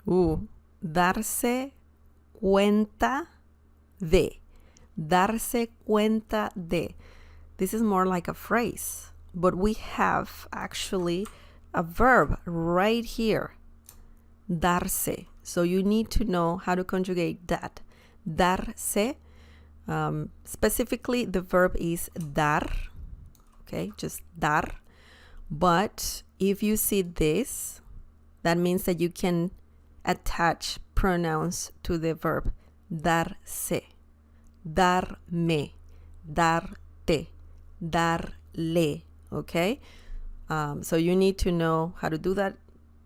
Darse cuenta de. Darse cuenta de. This is more like a phrase, but we have actually a verb right here. Darse. So you need to know how to conjugate that. Darse. Specifically, the verb is dar. Okay, just dar. But if you see this, that means that you can attach pronouns to the verb. Darse, darme, darte, darle. Okay? So you need to know how to do that.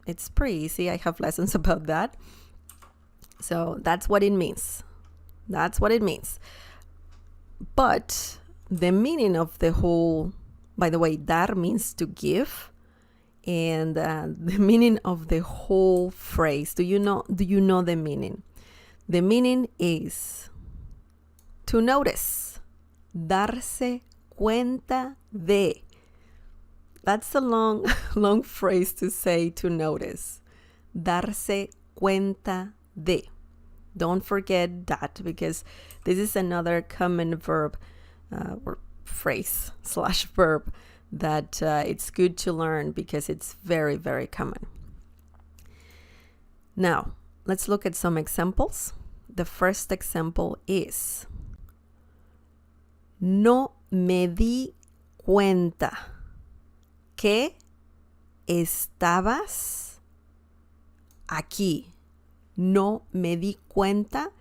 It's pretty easy. I have lessons about that. So that's what it means. That's what it means. But the meaning of the whole, by the way, dar means to give. And the meaning of the whole phrase, do you know the meaning? The meaning is to notice. Darse cuenta de. That's a long phrase to say, to notice. Darse cuenta de. Don't forget that, because this is another common verb or phrase / verb that it's good to learn because it's very, very common. Now, let's look at some examples. The first example is: no me di cuenta que estabas aquí. No me di cuenta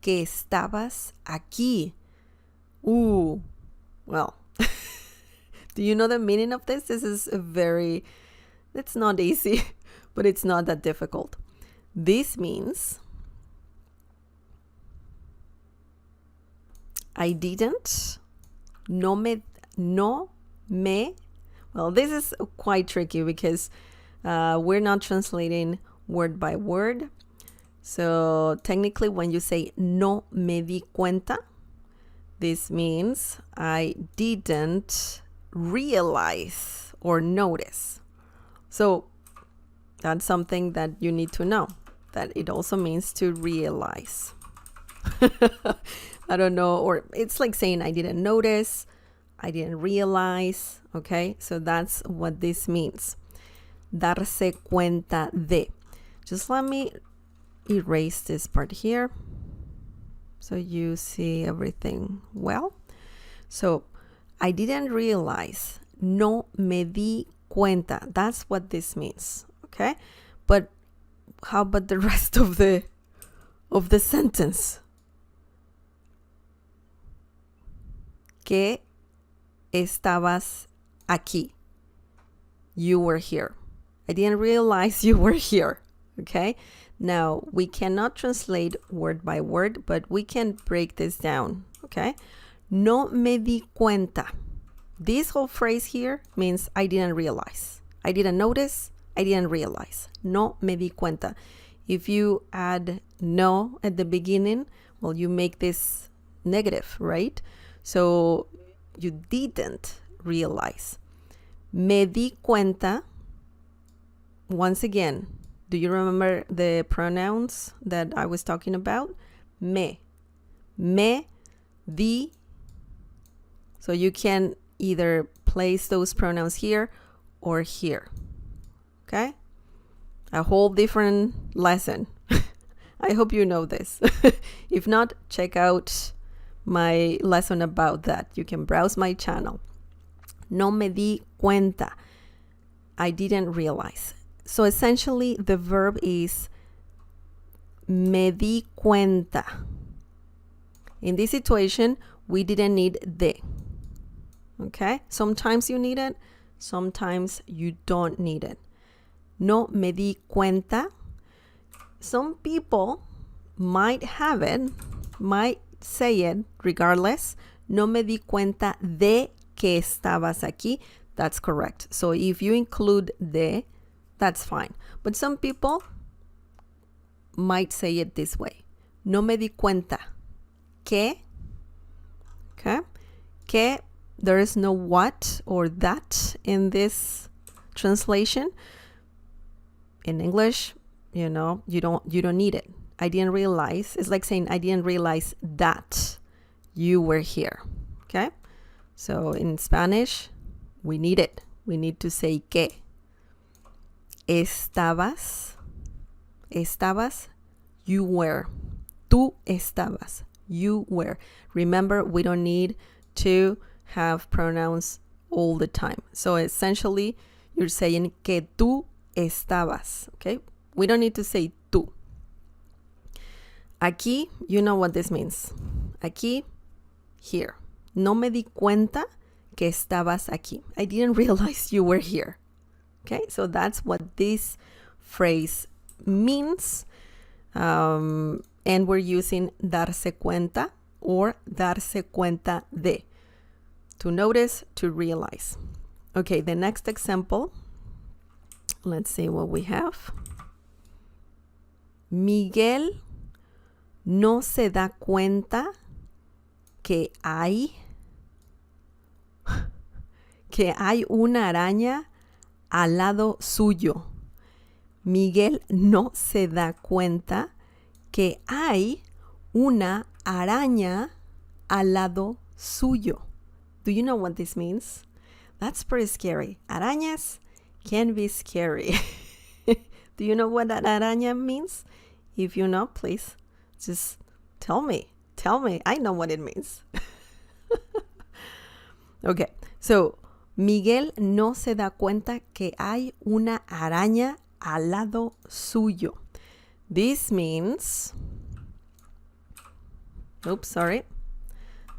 que estabas aquí. Well, do you know the meaning of this? This is it's not easy, but it's not that difficult. This means I didn't, no me, well, this is quite tricky because we're not translating word by word. So technically when you say no me di cuenta, this means I didn't realize or notice. So that's something that you need to know, that it also means to realize. I don't know, or it's like saying I didn't notice, I didn't realize. Okay, so that's what this means. Darse cuenta de. Just let me erase this part here so you see everything well. So I didn't realize. No me di cuenta. That's what this means. Okay, but how about the rest of the sentence? Que estabas aquí. You were here. I didn't realize you were here. Okay, now we cannot translate word by word, but we can break this down. Okay, no me di cuenta. This whole phrase here means I didn't realize. I didn't notice. I didn't realize. No me di cuenta. If you add no at the beginning, well, you make this negative, right? So you didn't realize. Me di cuenta. Once again, do you remember the pronouns that I was talking about? Me, di. So you can either place those pronouns here or here. Okay? A whole different lesson. I hope you know this. If not, check out my lesson about that. You can browse my channel. No me di cuenta. I didn't realize. So essentially the verb is me di cuenta. In this situation, we didn't need de. Okay? Sometimes you need it, sometimes you don't need it. No me di cuenta. Some people might have it, might say it regardless. No me di cuenta de que estabas aquí. That's correct. So if you include de, that's fine. But some people might say it this way. No me di cuenta que, okay, que, there is no what or that in this translation. In English, you know, you don't need it. I didn't realize. It's like saying I didn't realize that you were here. Okay? So in Spanish, we need it. We need to say que. Estabas, you were. Tú estabas, you were. Remember, we don't need to have pronouns all the time. So essentially, you're saying que tú estabas, okay? We don't need to say tú. Aquí, you know what this means. Aquí, here. No me di cuenta que estabas aquí. I didn't realize you were here. Okay, so that's what this phrase means. And we're using darse cuenta or darse cuenta de. To notice, to realize. Okay, the next example. Let's see what we have. Miguel no se da cuenta que hay una araña al lado suyo. Miguel no se da cuenta que hay una araña al lado suyo. Do you know what this means? That's pretty scary. Arañas can be scary. Do you know what that araña means? If you know, please just tell me. Tell me. I know what it means. Okay, so Miguel no se da cuenta que hay una araña al lado suyo. This means,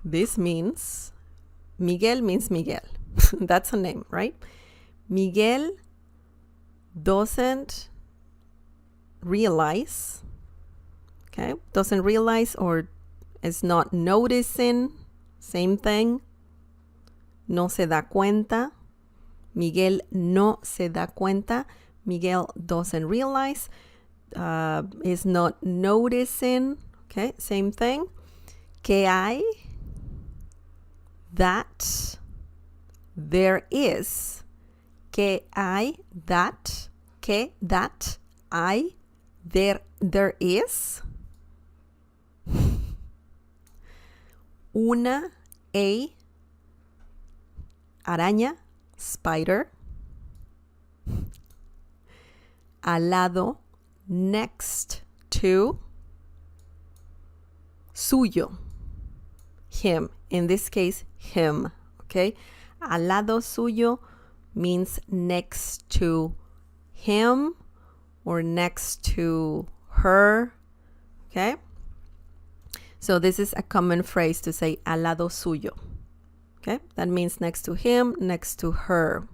This means, Miguel means Miguel. That's a name, right? Miguel doesn't realize, okay? Doesn't realize or is not noticing, same thing. No se da cuenta. Miguel no se da cuenta. Miguel doesn't realize. Is not noticing. Okay, same thing. Que hay. That. There is. Que hay. That. Que that. Hay. There is. Una. A. Araña, spider. Al lado, next to. Suyo, him. In this case, him. Okay? Al lado suyo means next to him or next to her. Okay? So this is a common phrase to say al lado suyo. Okay, that means next to him, next to her.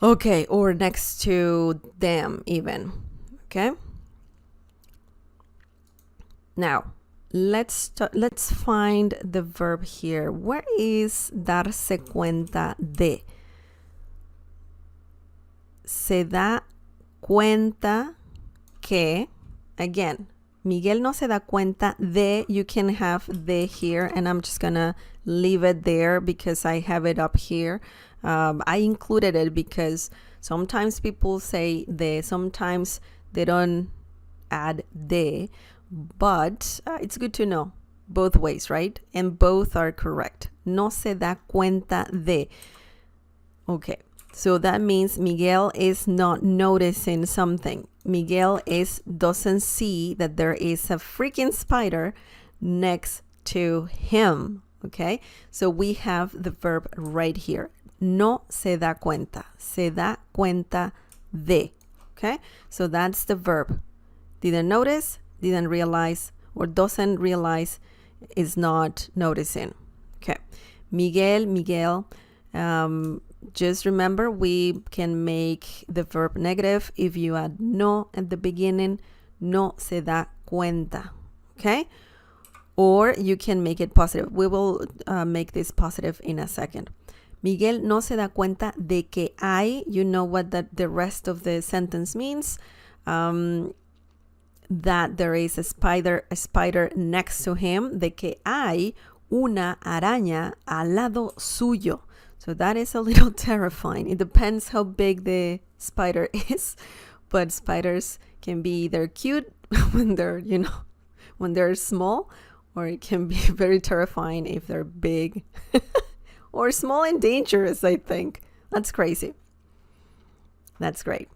Okay, or next to them even. Okay. Now, let's find the verb here. Where is darse cuenta de? Se da cuenta que, again, Miguel no se da cuenta de, you can have de here, and I'm just gonna leave it there because I have it up here. I included it because sometimes people say de, sometimes they don't add de, but it's good to know both ways, right? And both are correct. No se da cuenta de. Okay, so that means Miguel is not noticing something. Miguel doesn't see that there is a freaking spider next to him. Okay, so we have the verb right here. No se da cuenta. Se da cuenta de. Okay, so that's the verb. Didn't notice, didn't realize, or doesn't realize, is not noticing. Okay, Miguel. Just remember, we can make the verb negative if you add no at the beginning. No se da cuenta. Okay? Or you can make it positive. We will make this positive in a second. Miguel no se da cuenta de que hay. You know what the rest of the sentence means. That there is a spider next to him. De que hay una araña al lado suyo. So that is a little terrifying. It depends how big the spider is. but spiders can be either cute when they're, when they're small, or it can be very terrifying if they're big or small and dangerous, I think. That's crazy. That's great.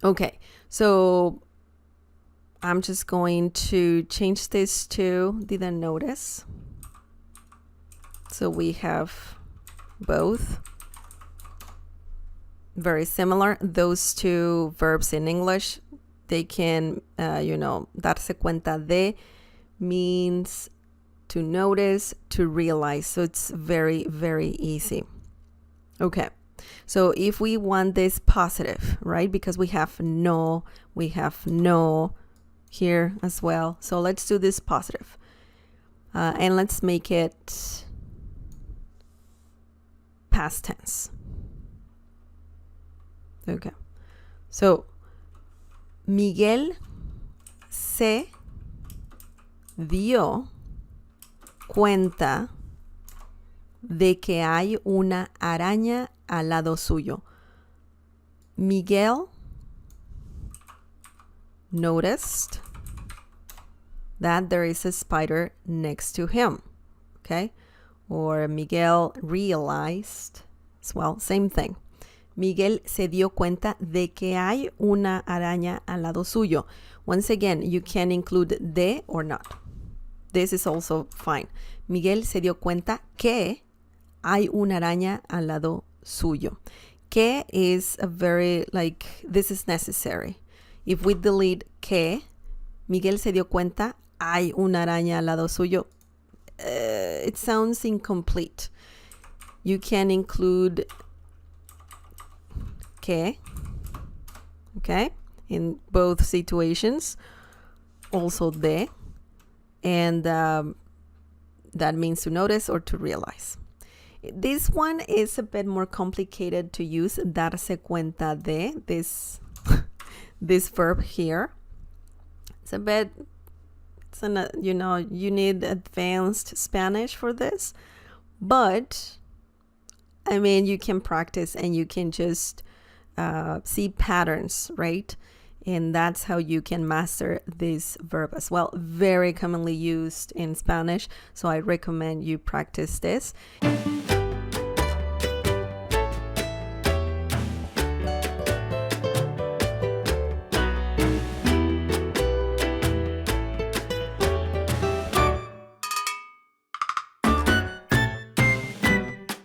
Okay, so I'm just going to change this to didn't notice. So we have both. Very similar. Those two verbs in English, they can, darse cuenta de means to notice, to realize. So it's very, very easy. Okay. So if we want this positive, right? Because we have no here as well. So let's do this positive. And let's make it past tense. Okay. So Miguel se dio cuenta de que hay una araña al lado suyo. Miguel noticed that there is a spider next to him. Okay? Or Miguel realized as well, same thing. Miguel se dio cuenta de que hay una araña al lado suyo. Once again, you can include de or not. This is also fine. Miguel se dio cuenta que hay una araña al lado suyo. Que is a very, this is necessary. If we delete que, Miguel se dio cuenta, hay una araña al lado suyo, it sounds incomplete. You can include que, okay, in both situations. Also de, and that means to notice or to realize. This one is a bit more complicated to use, darse cuenta de, this verb here. It's a bit, you need advanced Spanish for this, but I mean, you can practice and you can just see patterns, right? And that's how you can master this verb as well. Very commonly used in Spanish, so I recommend you practice this.